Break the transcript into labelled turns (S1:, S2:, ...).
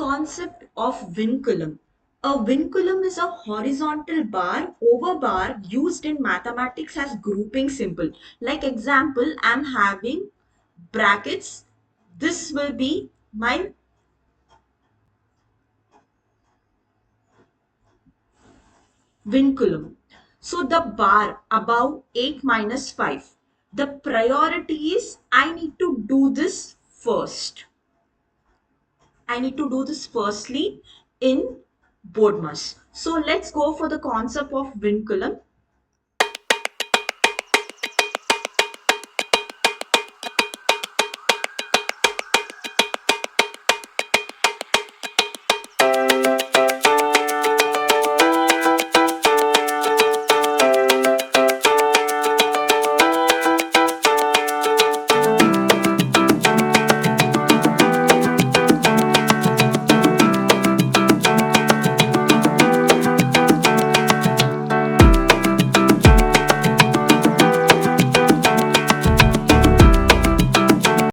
S1: Concept of vinculum. A vinculum is a horizontal bar over bar used in mathematics as grouping symbol. Like example, I'm having brackets. This will be my vinculum. So the bar above 8 minus 5. The priority is I need to do this first. I need to do this firstly in Bodmas. So let's go for the concept of vinculum.